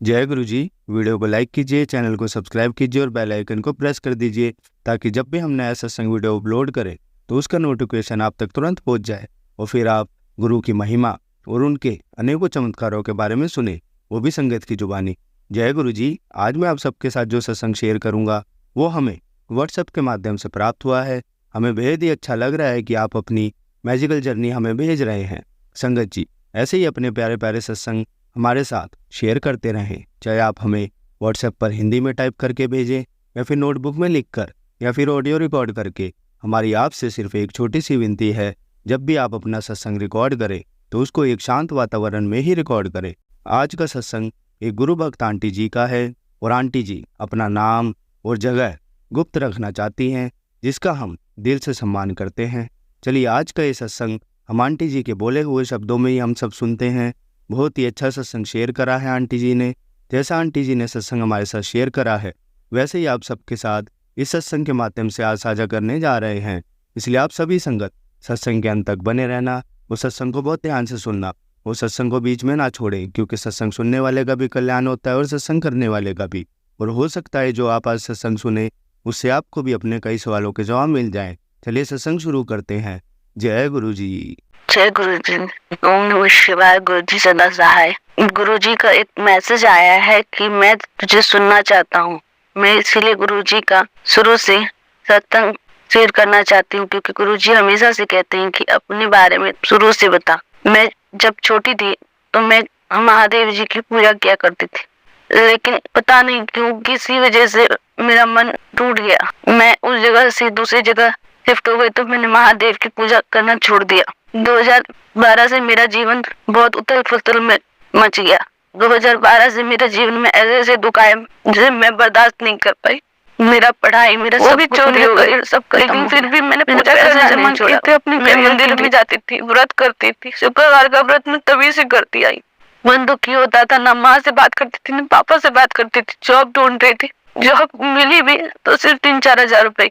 जय गुरु जी। वीडियो को लाइक कीजिए, चैनल को सब्सक्राइब कीजिए और बेल आइकन को प्रेस कर दीजिए ताकि जब भी हम नया सत्संग वीडियो अपलोड करें तो उसका नोटिफिकेशन आप तक तुरंत पहुंच जाए और फिर आप गुरु की महिमा और उनके अनेकों चमत्कारों के बारे में सुने, वो भी संगत की जुबानी। जय गुरु जी। आज मैं आप सबके साथ जो सत्संग शेयर करूँगा वो हमें व्हाट्सएप के माध्यम से प्राप्त हुआ है। हमें बेहद ही अच्छा लग रहा है कि आप अपनी मैजिकल जर्नी हमें भेज रहे हैं। संगत जी, ऐसे ही अपने प्यारे प्यारे सत्संग हमारे साथ शेयर करते रहें, चाहे आप हमें व्हाट्सएप पर हिंदी में टाइप करके भेजें या फिर नोटबुक में लिखकर या फिर ऑडियो रिकॉर्ड करके। हमारी आपसे सिर्फ एक छोटी सी विनती है, जब भी आप अपना सत्संग रिकॉर्ड करें तो उसको एक शांत वातावरण में ही रिकॉर्ड करें। आज का सत्संग एक गुरु भक्त आंटी जी का है और आंटी जी अपना नाम और जगह गुप्त रखना चाहती हैं, जिसका हम दिल से सम्मान करते हैं। चलिए आज का ये सत्संग हम आंटी जी के बोले हुए शब्दों में ही हम सब सुनते हैं। बहुत ही अच्छा सत्संग शेयर करा है आंटी जी ने। जैसा आंटी जी ने सत्संग हमारे साथ शेयर करा है वैसे ही आप सबके साथ इस सत्संग के माध्यम से आज साझा करने जा रहे हैं। इसलिए आप सभी संगत सत्संग के अंत तक बने रहना, उस सत्संग को बहुत ध्यान से सुनना, उस सत्संग को बीच में ना छोड़ें, क्योंकि सत्संग सुनने वाले का भी कल्याण होता है और सत्संग करने वाले का भी। और हो सकता है जो आप आज सत्संग सुने उससे आपको भी अपने कई सवालों के जवाब मिल जाएं। चलिए सत्संग शुरू करते हैं। जय गुरु जी। जय गुरु जी। ओम नमः शिवाय। गुरु जी सदा सहाय। गुरु जी का एक मैसेज आया है कि मैं तुझे सुनना चाहता हूँ। मैं इसीलिए गुरु जी का शुरू से सत्संग शेयर करना चाहती हूँ, क्योंकि गुरु जी हमेशा से कहते हैं कि अपने बारे में शुरू से बता। मैं जब छोटी थी तो मैं महादेव जी की पूजा किया करती थी, लेकिन पता नहीं क्यों किसी वजह से मेरा मन टूट गया। मैं उस जगह से दूसरी जगह शिफ्ट हो गई तो मैंने महादेव की पूजा करना छोड़ दिया। 2012 से मेरा जीवन बहुत उथल पुथल में मच गया। 2012 से मेरे जीवन में ऐसे ऐसे दुख आए जिसे मैं बर्दाश्त नहीं कर पाई। मेरा पढ़ाई, मेरा सब भी चोरी हो गई, सब। लेकिन फिर भी मैंने पूजा करना नहीं छोड़ा। अपने मंदिर में जाती थी, व्रत करती थी। शुक्रवार का व्रत मैं तभी से करती आई। मन दुखी होता था, ना माँ से बात करती थी, ना पापा से बात करती थी। जॉब ढूंढ रही थी, जॉब मिली भी तो सिर्फ 3-4 हजार रुपए,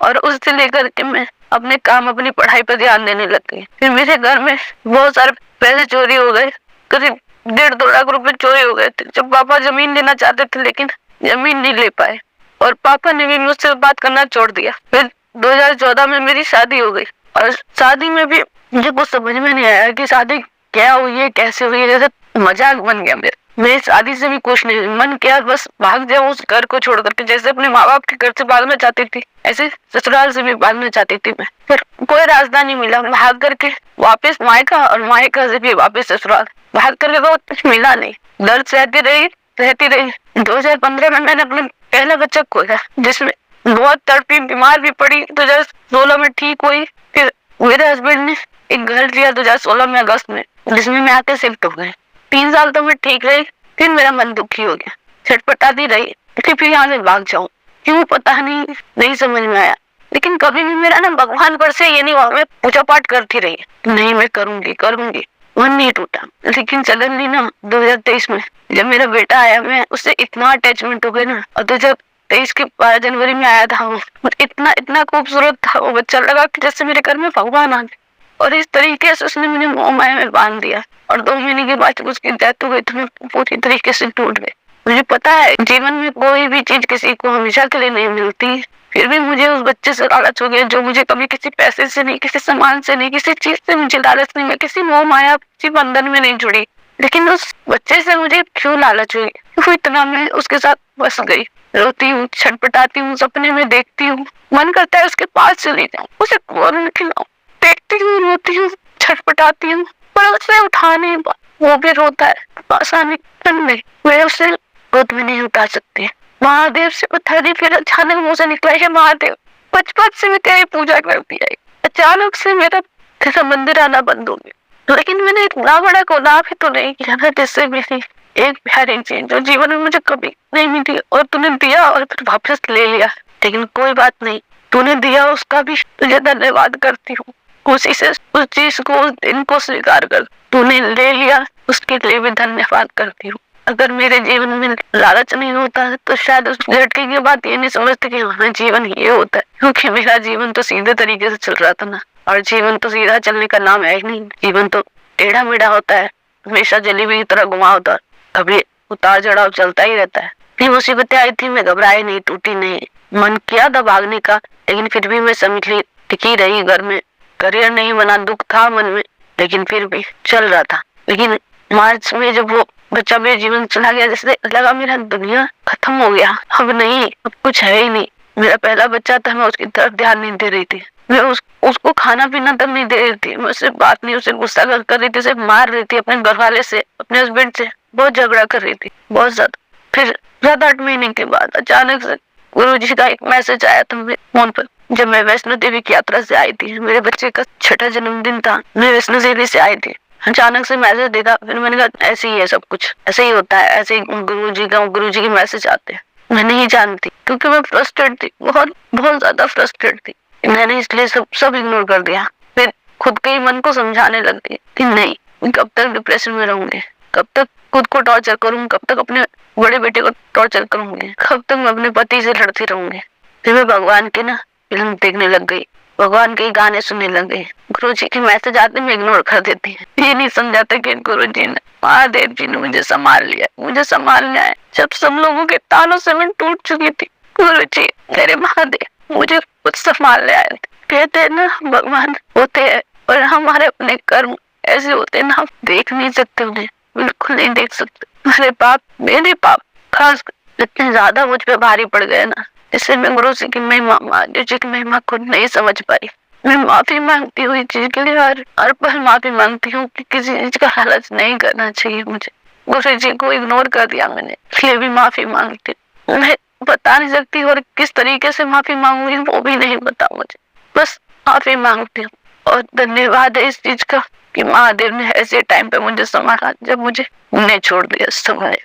और उससे लेकर के मैं अपने काम, अपनी पढ़ाई पर ध्यान देने लग गई। फिर मेरे घर में बहुत सारे पैसे चोरी हो गए, करीब 1.5-2 लाख रुपए चोरी हो गए थे। जब पापा जमीन लेना चाहते थे लेकिन जमीन नहीं ले पाए, और पापा ने भी मुझसे बात करना छोड़ दिया। फिर 2014 में मेरी शादी हो गई, और शादी में भी मुझे कुछ समझ में नहीं आया कि शादी क्या हुई है, कैसे हुई है। जैसे मजाक बन गया मेरा। मैं शादी से भी खुश नहीं, मन किया बस भाग जाऊं उस घर को छोड़ करके। जैसे अपने माँ बाप के घर से भागना चाहती थी, ऐसे ससुराल से भी भागना चाहती थी मैं। फिर कोई रास्ता नहीं मिला, भाग करके वापस मायका और मायका से भी वापस ससुराल। भाग करके तो कुछ मिला नहीं, दर्द सहती रही। 2015 में मैंने अपना पहला बच्चा खोया, जिसमें बहुत तड़पी, बीमार भी पड़ी। 2016 में ठीक हुई। फिर मेरे हस्बैंड ने एक घर लिया 2016 में अगस्त में, जिसमें मैं आके शिफ्ट हो गई। 3 साल तो मैं ठीक रही, फिर मेरा मन दुखी हो गया, छटपटाती रही कि फिर यहाँ से भाग जाऊं। क्यों पता नहीं समझ में आया। लेकिन कभी भी मेरा ना भगवान पर से ये नहीं हुआ, मैं पूजा पाठ करती रही, नहीं मैं करूंगी। मन नहीं टूटा। लेकिन सडनली ना 2023 में जब मेरा बेटा आया, मैं उससे इतना अटैचमेंट हो गया ना। और 2023 के 12 जनवरी में आया था वो, इतना खूबसूरत था वो बच्चा, लगा कि जैसे मेरे घर में भगवान आ गए। और इस तरीके से उसने मुझे मोह माया में बांध दिया, और 2 महीने के बाद जब उसकी डेथ हो गई तो मैं पूरी तरीके से टूट गई। मुझे पता है जीवन में कोई भी चीज किसी को हमेशा के लिए नहीं मिलती, फिर भी मुझे उस बच्चे से लालच हो गया, जो मुझे कभी किसी पैसे से नहीं, किसी सामान से नहीं, किसी चीज से मुझे लालच नहीं, मैं किसी मोह माया, किसी बंधन में नहीं जुड़ी। लेकिन उस बच्चे से मुझे क्यों लालच हुई, क्यों इतना मैं उसके साथ बस गई। रोती हूँ, छटपटाती हूँ, सपने में देखती हूँ, मन करता है उसके पास चली जाऊं, उसे गोद खिलाऊं। देखती हूँ, रोती हूँ, छटपटाती हूँ, पर उसे उठा नहीं पा। वो भी रोता है, पास आने नहीं, मैं उसे गोद में नहीं उठा सकती। महादेव से बता दी, फिर अचानक मुंह से निकला है महादेव, बचपन से मैं तेरी पूजा करती आई, अचानक से मेरा तेरा मंदिर आना बंद हो गया। लेकिन मैंने इतना बड़ा गुनाह भी तो नहीं किया ना, जिससे मेरी एक प्यारी चीज जो जीवन में मुझे कभी नहीं मिली, और तूने दिया और फिर वापस ले लिया। लेकिन कोई बात नहीं, तूने दिया उसका भी तुझे धन्यवाद करती हूँ। उसी से उस चीज को, उस दिन को स्वीकार कर। तूने ले लिया, उसके लिए भी धन्यवाद करती हूँ। अगर मेरे जीवन में लालच नहीं होता तो शायद उस झटके के बाद ये नहीं समझते कि हमारा जीवन ये होता है, क्योंकि मेरा जीवन तो सीधे तरीके से चल रहा था ना। और जीवन तो सीधा चलने का नाम है ही नहीं, जीवन तो टेढ़ा मेढ़ा होता है, हमेशा जलेबी की तरह घुमा होता है। कभी उतार चढ़ाव चलता ही रहता है। ये मुसीबतें आई थी, मैं घबराई नहीं, टूटी नहीं। मन किया था भागने का, लेकिन फिर भी मैं संभली, टिकी रही घर में। करियर नहीं बना, दुख था मन में, लेकिन फिर भी चल रहा था। लेकिन मार्च में जब वो बच्चा मेरे जीवन में चला गया, जैसे लगा मेरा दुनिया खत्म हो गया, अब नहीं, अब कुछ है ही नहीं। मेरा पहला बच्चा था, मैं उसकी तरफ ध्यान नहीं दे रही थी। मैं उसको खाना पीना तक नहीं दे रही थी। मैं उससे बात नहीं, उससे गुस्सा कर रही थी, उसे मार रही थी, अपने घर वाले से, अपने हस्बैंड से बहुत झगड़ा कर रही थी, बहुत ज्यादा। फिर 7-8 महीने के बाद अचानक से गुरुजी का एक मैसेज आया था मेरे फोन पर। जब मैं वैष्णो देवी की यात्रा से आई थी, मेरे बच्चे का 6ठा जन्मदिन था, मैं वैष्णो देवी से आई थी। अचानक से मैसेज देखा, फिर मैंने कहा ऐसे ही है सब कुछ, ऐसे ही होता है, ऐसे ही गुरुजी के मैसेज आते हैं। मैं नहीं जानती, क्योंकि मैं फ्रस्ट्रेट थी, बहुत बहुत ज्यादा फ्रस्ट्रेट थी। मैंने इसलिए सब इग्नोर कर दिया। फिर खुद के ही मन को समझाने लग गई कि नहीं, कब तक डिप्रेशन में रहूंगी, कब तक खुद को टॉर्चर करूंगी, कब तक अपने बड़े बेटे को टॉर्चर करूंगी, कब तक मैं अपने पति से लड़ती रहूंगी। फिर मैं भगवान के फिल्म देखने लग गई, भगवान के गाने सुनने लग गई। गुरुजी के मैसेज आते मैं इग्नोर कर देती है। ये नहीं समझाता कि गुरुजी ने, महादेव जी ने मुझे संभाल लिया है। जब सब लोगों के तानों से मैं टूट चुकी थी, गुरुजी मेरे महादेव मुझे कुछ संभाल ले आए। कहते हैं ना, भगवान होते हैं और हमारे अपने कर्म ऐसे होते हैं ना, हम देख नहीं सकते उन्हें, बिल्कुल नहीं देख सकते। मेरे पाप खास इतने ज्यादा मुझ पे भारी पड़ गए ना, इससे मैं गुरु जी की महिमा, महादेव जी की महिमा खुद नहीं समझ पाई। मैं माफी मांगती हूँ इस चीज के लिए, हर पल माफी मांगती हूँ कि किसी चीज का लालच नहीं करना चाहिए मुझे। गुरु जी को इग्नोर कर दिया मैंने, इसलिए भी माफी मांगती हूँ। मैं बता नहीं सकती और किस तरीके से माफी मांगूंगी वो भी नहीं पता मुझे, बस माफी मांगती हूँ। और धन्यवाद है इस चीज का कि महादेव ने ऐसे टाइम पे मुझे संभाला जब मुझे उन्हें छोड़ दिया समय।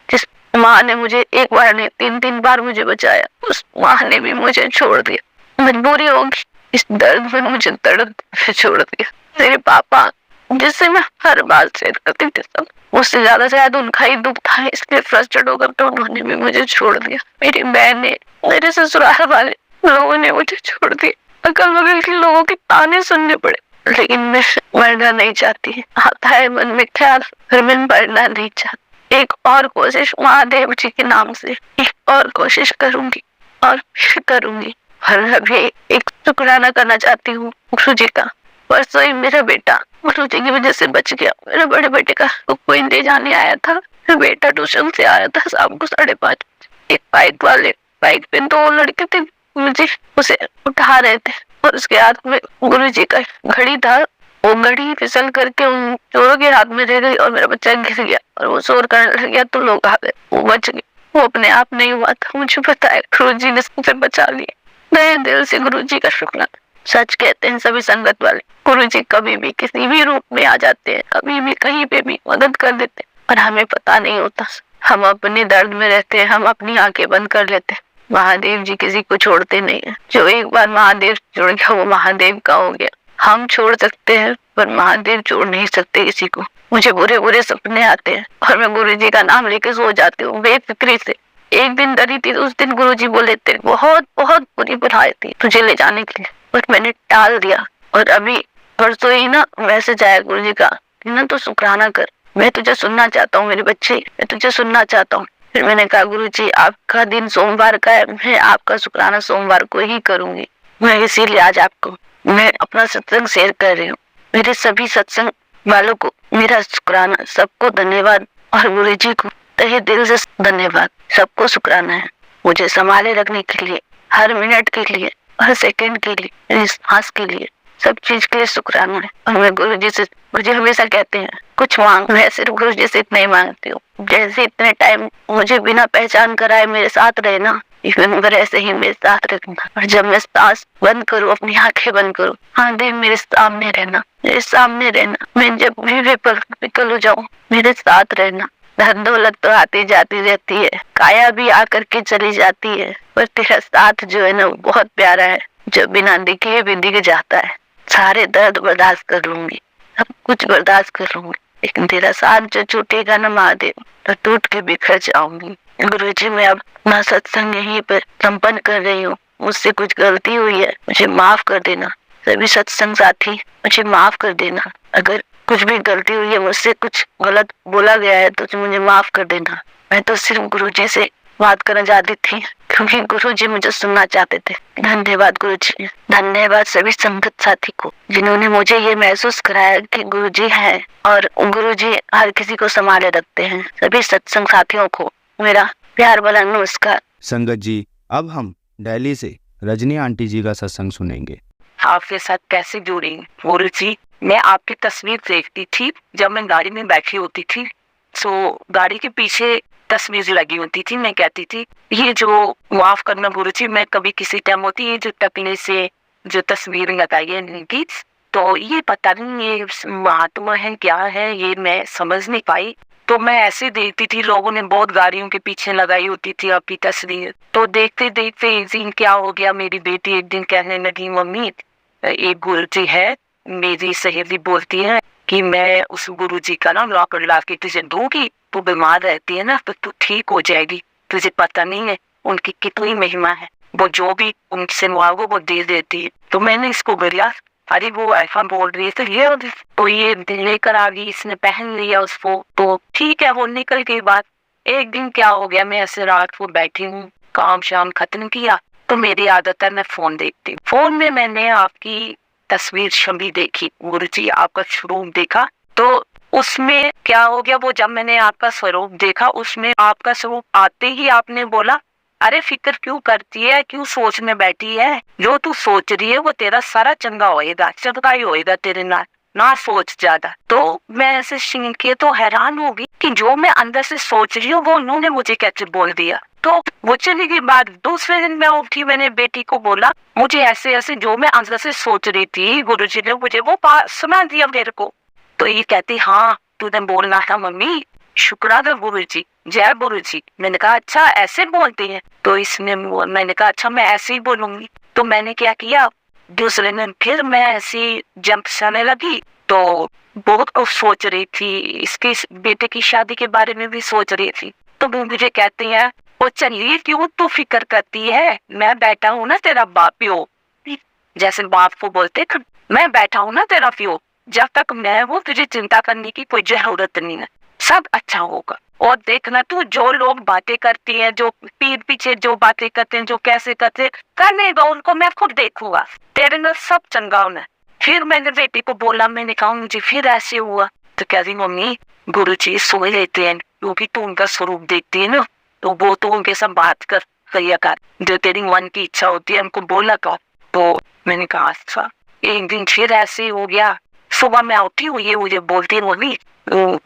जिस माँ ने मुझे एक बार नहीं 3-3 बार मुझे बचाया, उस माँ ने भी मुझे छोड़ दिया। मजबूरी होगी, इस दर्द में मुझे दर्द से छोड़ दिया। मेरे पापा जिससे मैं हर बात शेयर करती थी, सब उससे ज्यादा शायद उनका ही दुख था, इसलिए फ्रस्ट्रेट होकर तो उन्होंने भी मुझे छोड़ दिया। मेरी बहनें, मेरे ससुराल वाले लोगों ने मुझे छोड़ दिया। अगल बगल के लोगों के ताने सुनने पड़े, लेकिन मैं मरना नहीं चाहती। आता है मन में ख्याल, फिर मैं मरना नहीं चाहती। एक और कोशिश महादेव जी के नाम से, एक और कोशिश करूंगी और फिर करूंगी। और अभी एक शुक्राना करना चाहती हूँ गुरु जी का। परसों ही मेरा बेटा गुरु जी की वजह से बच गया। मेरे बड़े बेटे का कोई ले जाने आया था, मेरा बेटा ट्यूशन से आया था शाम को 5:30। एक बाइक पे 2 लड़के थे, मुझे उसे उठा रहे थे और उसके हाथ में गुरु जी का घड़ी था। वो घड़ी फिसल करके उन चोरों के हाथ में रह गई और मेरा बच्चा गिर गया और वो शोर करने लग गया, तो लोग आ गए, वो बच गए। वो अपने आप नहीं हुआ था, मुझे पता है, गुरु जी ने उसे बचा लिया। नए दिल से गुरु जी का शुक्राना। सच कहते हैं सभी संगत वाले, गुरु जी कभी भी किसी भी रूप में आ जाते हैं, कभी भी कहीं पे भी मदद कर देते हैं और हमें पता नहीं होता। हम अपने दर्द में रहते हैं, हम अपनी आंखें बंद कर लेते हैं। महादेव जी किसी को छोड़ते नहीं है। जो एक बार महादेव जुड़ गया वो महादेव का हो गया। हम छोड़ सकते हैं पर महादेव छोड़ नहीं सकते किसी को। मुझे बुरे बुरे सपने आते हैं और मैं गुरु जी का नाम लेके सो जाती हूँ बेफिक्री से। एक दिन डरी थी, उस दिन गुरु जी बोले थे बहुत बहुत बुरी बुराई थी तुझे ले जाने के लिए, पर मैंने टाल दिया। और अभी परसों ही ना मैसेज आया गुरु जी का कि ना तू शुक्राना कर, मैं तुझे सुनना चाहता हूँ मेरे बच्चे, मैं तुझे सुनना चाहता हूँ। फिर मैंने कहा गुरु जी आपका दिन सोमवार का है, मैं आपका शुक्राना सोमवार को ही करूंगी। मैं इसीलिए आज आपको मैं अपना सत्संग शेयर कर रही हूँ। मेरे सभी सत्संग वालों को मेरा शुक्राना, सबको धन्यवाद और गुरु जी को तहे दिल से धन्यवाद। सबको शुक्राना है मुझे संभाले रखने के लिए, हर मिनट के लिए, हर सेकंड के लिए, मेरी सांस के लिए, सब चीज के लिए शुक्राना है। और मैं गुरु जी हमेशा कहते हैं कुछ मांग, मैं सिर्फ गुरु जी से इतना ही मांगती हूँ, जैसे इतने टाइम मुझे बिना पहचान कराए मेरे साथ रहना, ऐसे ही मेरे साथ रखना। और जब मैं सांस बंद करूँ, अपनी आंखें बंद करूँ, महादेव मेरे सामने रहना, मेरे सामने रहना। मैं जब भी विकल हो जाऊँ मेरे साथ रहना। धन दौलत तो आती जाती रहती है, काया भी आकर के चली जाती है, पर तेरा साथ जो है ना वो बहुत प्यारा है, जो बिना दिखे भी दिख जाता है। सारे दर्द बर्दाश्त कर लूंगी, सब कुछ बर्दाश्त कर लूंगी, लेकिन तेरा साथ जो छूटेगा ना महादेव, तो टूट के बिखर जाऊंगी। गुरु जी मैं अब अपना सत्संग यहीं पर संपन्न कर रही हूँ। मुझसे कुछ गलती हुई है, मुझे माफ कर देना। सभी सत्संग साथी मुझे माफ कर देना। अगर कुछ भी गलती हुई है मुझसे, कुछ गलत बोला गया है तो मुझे माफ कर देना। मैं तो सिर्फ गुरुजी से बात करना चाहती थी क्योंकि गुरुजी मुझे सुनना चाहते थे। धन्यवाद गुरुजी, धन्यवाद सभी संगत साथी को जिन्होंने मुझे ये महसूस कराया कि गुरुजी हैं और गुरुजी हर किसी को संभाले रखते हैं। सभी सत्संग साथियों को मेरा प्यार भरा नमस्कार। संगत जी, अब हम दिल्ली से रजनी आंटी जी का सत्संग सुनेंगे। आपके साथ कैसे जुड़ी? गुरु जी, मैं आपकी तस्वीर देखती थी जब मैं गाड़ी में बैठी होती थी, तो गाड़ी के पीछे तस्वीर लगी होती थी। मैं कहती थी ये जो माफ करना गुरु जी, मैं कभी किसी टाइम होती है जो टकने से जो तस्वीर लगाई है इनकी, तो ये पता नहीं ये महात्मा है क्या है, ये मैं समझ नहीं पाई। तो मैं ऐसे देखती थी, लोगों ने बहुत गाड़ियों के पीछे लगाई होती थी आपकी तस्वीर। तो देखते देखते एक दिन क्या हो गया, मेरी बेटी एक दिन कहने लगी, मम्मी एक गुरुजी है, मेरी सहेली बोलती है कि मैं उस गुरुजी का ना लॉकर ला के तुझे दूंगी, तू बीमार रहती है ना तो तू ठीक हो जाएगी। तुझे पता नहीं है उनकी कितनी महिमा है, वो जो भी उनसे मांगो वो दे देती है। तो मैंने इसको बोला, अरे वो ऐसा बोल रही है तो ये लेकर आ गई, इसने पहन लिया उसको, तो ठीक है वो निकल गई बात। एक दिन क्या हो गया, मैं ऐसे रात को बैठी हूँ, काम शाम खत्म किया, तो मेरी आदत है मैं फोन देखती हूँ। फोन में मैंने आपकी तस्वीर छवि देखी गुरुजी, आपका स्वरूप देखा। तो उसमें क्या हो गया, वो जब मैंने आपका स्वरूप देखा, उसमें आपका स्वरूप आते ही आपने बोला, अरे फिक्र क्यों करती है, क्यों सोचने बैठी है, जो तू सोच रही है वो तेरा सारा चंगा होएगा, चंगा ही होएगा तेरे नाल, ना सोच ज्यादा। तो मैं ऐसे सुन के तो हैरान हो गई कि जो मैं अंदर से सोच रही हूँ वो उन्होंने मुझे कैसे बोल दिया। तो वो चली गई बाद। दूसरे दिन मैं उठी, मैंने बेटी को बोला, मुझे ऐसे ऐसे जो मैं अंदर से सोच रही थी गुरुजी ने मुझे वो सुना दिया मेरे को। तो ये कहती, हाँ तूने बोलना था मम्मी, शुक्राना गुरुजी, जय गुरुजी। मैंने कहा अच्छा ऐसे बोलते हैं, तो इसने मैंने कहा अच्छा मैं ऐसे ही बोलूंगी। तो मैंने क्या किया, दूसरे दिन फिर मैं ऐसी जंप जाने लगी, तो बहुत कुछ सोच रही थी, इसके बेटे की शादी के बारे में भी सोच रही थी। तो वो मुझे कहती है, वो चलिए क्यों तू फिक्र करती है, मैं बैठा हूँ ना तेरा बाप प्यो, जैसे बाप को बोलते मैं बैठा हूँ ना तेरा प्यो, जब तक मैं वो तुझे चिंता करने की कोई जरूरत नहीं है, सब अच्छा होगा। और देखना तू जो लोग बातें करती है, जो पीठ पीछे जो बातें करते हैं, जो कैसे करते करने दो उनको, मैं खुद देखूंगा, तेरे में सब चंगा होना। फिर मैंने बेटी को बोला, मैंने कहा मुझे फिर ऐसे हुआ। तो कह रही मम्मी गुरुजी सोए लेते हैं, क्योंकि तू उनका स्वरूप देखती है ना, तो वो तो उनके साथ बात कर करिया कर, जो तेरी मन की इच्छा होती है उनको बोला कर। तो मैंने कहा अच्छा। एक दिन फिर ऐसे हो गया, सुबह मैं उठी हुई है, मुझे बोलती है मम्मी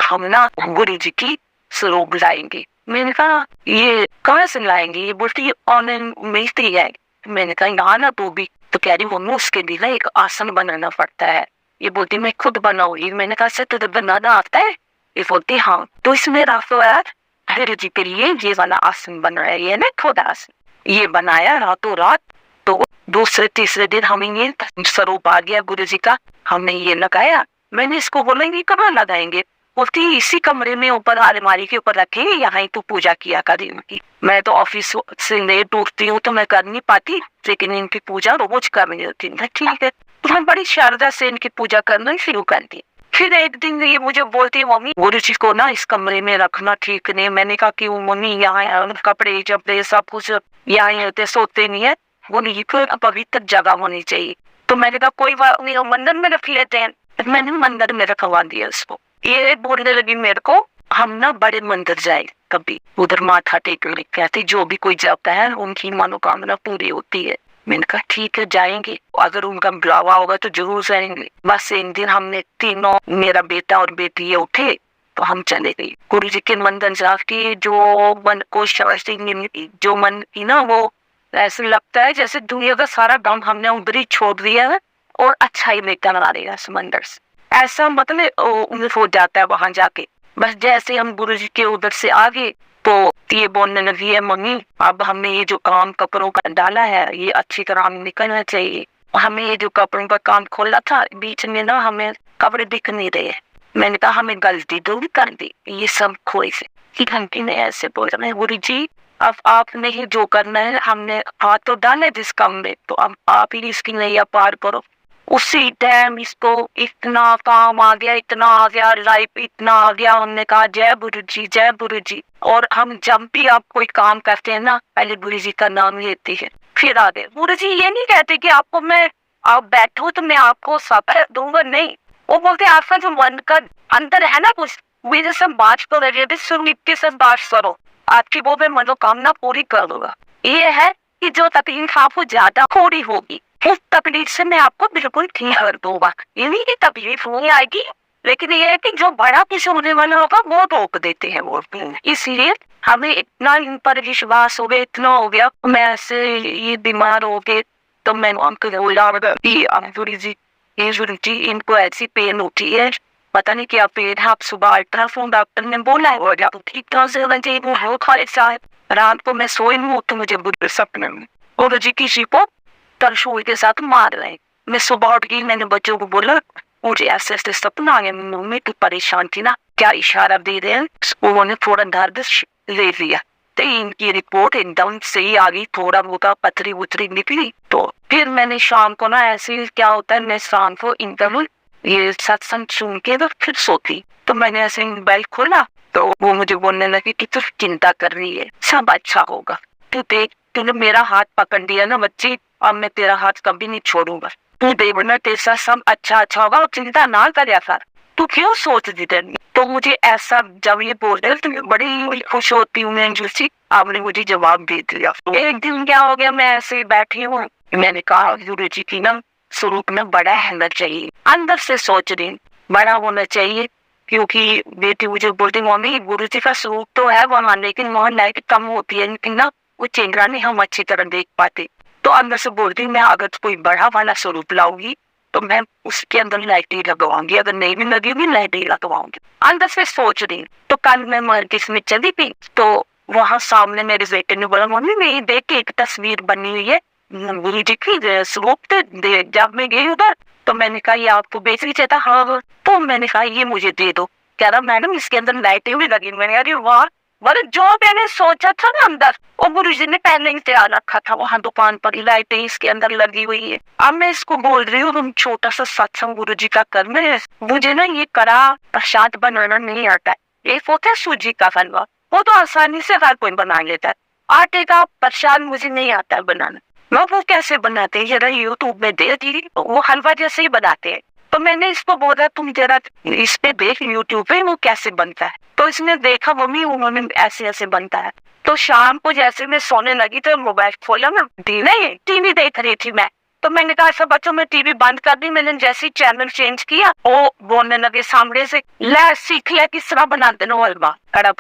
हम ना गुरुजी की स्वरूप लाएंगे। मैंने कहा ये कहाँ से लाएंगे, ये बोलती है ऑनलाइन मिलती है। मैंने कहा यहाँ ना तू भी। तो कह रही मम्मी उसके लिए ना एक आसन बनाना पड़ता है, ये बोलती मैं खुद बनाऊंगी। मैंने कहा सर तुझे बनाना आता है, ये बोलती हाँ। तो इसमें रातों रात गुरु जी के लिए ये वाला आसन बन रहा है, ये ना खुद आसन, ये बनाया रातों रात। तो दूसरे तीसरे दिन हमें ये स्वरूप आ गया गुरु जी का, हमने ये लगाया। मैंने इसको बोला ये कहाँ लगाएंगे, बोलती इसी कमरे में ऊपर अलमारी के ऊपर रखेंगे, यहाँ ही तू पूजा किया कर इनकी। मैं तो ऑफिस से लेट उठती हूँ तो मैं कर नहीं पाती, लेकिन इनकी पूजा रोज करनी होती है। ठीक है, तो मैं बड़ी श्रद्धा से इनकी पूजा करना शुरू कर दी। फिर एक दिन ये मुझे बोलती है मम्मी गुरु जी को ना इस कमरे में रखना ठीक नहीं। मैंने कहा कि मम्मी यहाँ कपड़े जपड़े सब कुछ यहाँ ही होते, सोते नहीं है, वो नहीं पवित्र जगह होनी चाहिए। तो मैंने कहा कोई बात नहीं, मंदिर में रख लेते हैं। मैंने मंदिर में रखवा दिया उसको। ये बोलने लगी मेरे को हम ना बड़े मंदिर जाए कभी, उधर माथा टेकने, कहती जो भी कोई जाता है उनकी मनोकामना पूरी होती है। मैंने कहा ठीक है जाएंगे, अगर उनका बुलावा होगा तो जरूर जाएंगे। बस एक दिन हमने तीनों, मेरा बेटा और बेटी ये उठे तो हम चले गए गुरु जी के मंदिर जाके। जो मन को जो मन की ना, वो ऐसे लगता है जैसे दुनिया का सारा गम हमने उधर ही छोड़ दिया है और अच्छा ही लेकर आ रही है समंदर से, ऐसा मतलब हो जाता है वहां जाके। बस जैसे हम गुरु जी के उधर से आ गए तो ये बोलने लगी है मम्मी अब हमने ये जो काम कपड़ों का डाला है ये अच्छी तरह निकलना चाहिए। हमें ये जो कपड़ों का काम खोला था बीच में ना हमें कपड़े दिख नहीं रहे। मैंने कहा हमें गलती तो भी कर दी, ये सब खोई से कि घंटी ने ऐसे बोला, गुरु जी अब आपने ही जो करना है, हमने हाथ तो डाले जिस काम में, तो अब आप ही इसकी नैया पार करो। उसी टाइम इसको इतना काम आ गया, इतना आ गया, लाइफ इतना आ गया। हमने कहा जय गुरु जी, जय गुरु जी। और हम जब भी आप कोई काम करते हैं ना, पहले गुरु जी का नाम लेते हैं, फिर आगे। गुरु जी ये नहीं कहते कि आपको मैं, आप बैठो तो मैं आपको सब दूंगा, नहीं। वो बोलते आपका जो मन का अंदर है ना कुछ, मेरे से बात करो, सुनिश्चित से बात करो, आपकी वो मैं मनोकामना पूरी कर दूंगा। ये है कि जो तकलीफ आपको ज्यादा थोड़ी होगी, उस तकलीफ से मैं आपको बिल्कुल ठीक कर दूंगा। ये नहीं कि तकलीफ नहीं आएगी, लेकिन ये है कि जो बड़ा कुछ होने वाला होगा वो रोक देते हैं वो। इसलिए हमें इतना इन पर विश्वास हो गया, इतना हो गया। मैं ऐसे ये बीमार हो गए तो मैंने उनको बोला गुरु जी, ये गुरु जी इनको ऐसी पेन होती है, पता नहीं क्या पेन है। आप सुबह अल्ट्रासाउंड डॉक्टर ने बोला है, और आप ठीक तरह से वो खाली साहब। रात को मैं सोई हूँ तो मुझे बुरे सपने में गुरु जी किसी को तरशूल के साथ मार रहे हैं। मैं सुबह उठ गई, मैंने बच्चों को बोला मुझे ऐसे ऐसे सपना आ गया, मम्मी तू परेशान थी ना, क्या इशारा दे रहे हैं। उन्होंने थोड़ा दर्द ले लिया तो इनकी रिपोर्ट एकदम सही आ गई, थोड़ा बहुत पथरी उथरी निकली। तो फिर मैंने शाम को ना, ऐसे क्या होता है, मैं शाम को इंटरवल ये सत्संग सुन के तो फिर सोती। तो मैंने ऐसे मोबाइल खोला तो वो मुझे बोलने लगी कि तू चिंता कर रही है, सब अच्छा होगा, तू देख, तूने मेरा हाथ पकड़ दिया ना बच्ची, अब मैं तेरा हाथ कभी नहीं छोड़ूंगा, तू देखना तेरा सब अच्छा अच्छा होगा, चिंता ना कर सर, तू क्यों सोच दी तेरी। तो मुझे ऐसा जब ये बोल रहे तो मैं बड़ी खुश होती हूँ। मैं जूसी आपने मुझे जवाब दे दिया। एक दिन क्या हो गया, मैं ऐसे बैठी हूँ, मैंने कहा गुरु जी की ना स्वरूप में बड़ा होना चाहिए, अंदर से सोच रही बड़ा होना चाहिए, क्योंकि बेटी मुझे बोलती मम्मी गुरु जी का स्वरूप तो है वहाँ, लेकिन वहाँ लाइट कम होती है, लेकिन ना वो चेहरा नहीं हम अच्छी तरह देख पाते। तो अंदर से बोलती मैं अगर कोई बड़ा वाला स्वरूप लाऊंगी तो मैं उसके अंदर लाइट ही लगवाऊंगी, अगर नहीं भी लगेगी लाइट ही लगवाऊंगी। अंदर से सोच रही। तो कल मैं मार्केट में चली थी तो वहाँ सामने मेरे बेटे ने बोला मम्मी मैं देख के एक तस्वीर बनी हुई है गुरु जी की स्वरूप। जब मैं गई उधर तो मैंने कहा ये आपको बेच चाहिए था। हाँ, तो मैंने कहा ये मुझे दे दो। कह रहा मैडम इसके अंदर लाइटें भी लगी। मैंने कहा वाह, पर जो मैंने सोचा था ना अंदर, वो गुरु जी ने पहले ही तैयार रखा था, वहाँ दुकान पर लाइटें इसके अंदर लगी हुई है। अब मैं इसको बोल रही हूँ तुम छोटा सा सत्संग गुरु जी का कर, मुझे ना ये कड़ा प्रसाद बनाना नहीं आता है। एक होता है सूजी का हलवा, वो तो आसानी से हर कोई बना लेता है। आटे का प्रसाद मुझे नहीं आता है बनाना। मैं वो कैसे बनाते हैं जरा यूट्यूब में दे दी, वो हलवा जैसे ही बनाते हैं। तो मैंने इसको बोला तुम जरा इस पे देख यूट्यूब पे वो कैसे बनता है। तो इसने देखा मम्मी उन्होंने ऐसे ऐसे बनता है। तो शाम को जैसे मैं सोने लगी तो मोबाइल खोला ना, टीवी देख रही थी मैं। तो मैंने कहा सब बच्चों में टीवी बंद कर दी। मैंने जैसे ही चैनल चेंज किया वो बोलने लगे सामने से, ले सीख लिया किस तरह बनाते हो हलवा, कड़ा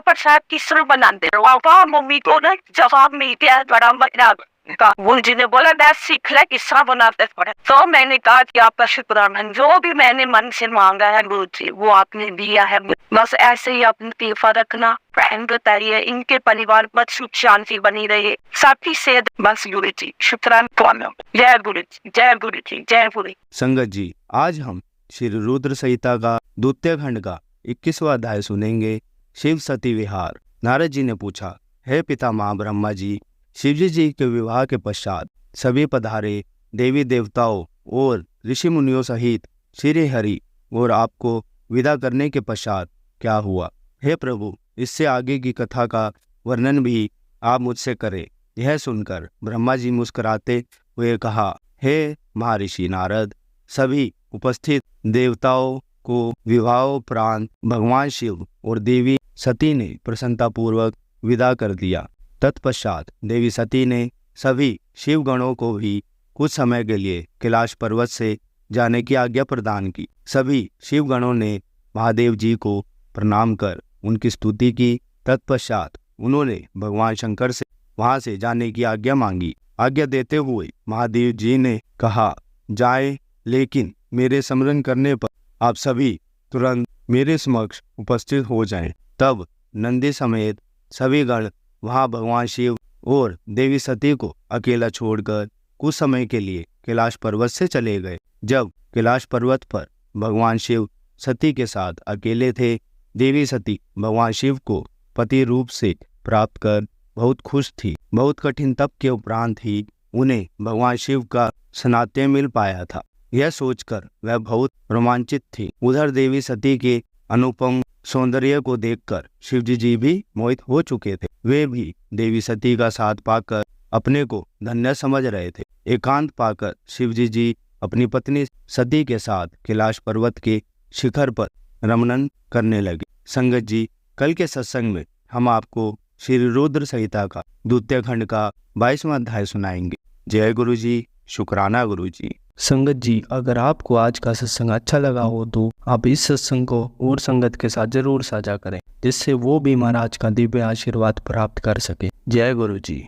प्रसाद किस तरह बनाते हो। मम्मी को ना जवाब मिल गया बड़ा मजा। गुरु जी ने बोला दैट सीख ले किस तरह बनाते पड़े। तो मैंने कहा कि आपका शुक्राना, जो भी मैंने मन से मांगा है गुरु जी वो आपने दिया है। बस ऐसे ही अपनी कृपा रखना, बहन बताइए, इनके परिवार पर सुख शांति बनी रहे, सबकी सेहत। बस गुरु जी शुक्राना। जय गुरु जी, जय गुरु जी, जय गुरु। संगत जी, आज हम श्री रुद्र संहिता का द्वितीय खंड का 21वां अध्याय सुनेंगे, शिव सती विहार। नारद जी ने पूछा, हे पिता माँ ब्रह्मा जी, शिवजी जी के विवाह के पश्चात सभी पधारे देवी देवताओं और ऋषि मुनियों सहित श्री हरि और आपको विदा करने के पश्चात क्या हुआ? हे प्रभु, इससे आगे की कथा का वर्णन भी आप मुझसे करें। यह सुनकर ब्रह्मा जी मुस्कुराते हुए कहा, हे महर्षि नारद, सभी उपस्थित देवताओं को विवाहोपरांत भगवान शिव और देवी सती ने प्रसन्नतापूर्वक विदा कर दिया। तत्पश्चात देवी सती ने सभी शिवगणों को भी कुछ समय के लिए कैलाश पर्वत से जाने की आज्ञा प्रदान की। सभी शिवगणों ने महादेव जी को प्रणाम कर उनकी स्तुति की। तत्पश्चात उन्होंने भगवान शंकर से वहां से जाने की आज्ञा मांगी। आज्ञा देते हुए महादेव जी ने कहा, जाए, लेकिन मेरे स्मरण करने पर आप सभी तुरंत मेरे समक्ष उपस्थित हो जाएं। तब नंदी समेत सभी गण वहां भगवान शिव और देवी सती को अकेला छोड़कर कुछ समय के लिए कैलाश पर्वत से चले गए। जब कैलाश पर्वत पर भगवान शिव सती के साथ अकेले थे, देवी सती भगवान शिव को पति रूप से प्राप्त कर बहुत खुश थी। बहुत कठिन तप के उपरांत ही उन्हें भगवान शिव का सान्निध्य मिल पाया था। यह सोचकर वह बहुत रोमांचित थी। उधर देवी सती के अनुपम सौंदर्य को देखकर शिवजी जी भी मोहित हो चुके थे। वे भी देवी सती का साथ पाकर अपने को धन्य समझ रहे थे। एकांत पाकर शिवजी जी अपनी पत्नी सती के साथ कैलाश पर्वत के शिखर पर रमणन करने लगे। संगत जी, कल के सत्संग में हम आपको श्री रुद्र संहिता का द्वितीय खंड का 22वां अध्याय सुनाएंगे। जय गुरु जी, शुक्राना गुरु जी। संगत जी, अगर आपको आज का सत्संग अच्छा लगा हो तो आप इस सत्संग को और संगत के साथ जरूर साझा करें, जिससे वो भी महाराज का दिव्य आशीर्वाद प्राप्त कर सके। जय गुरु जी।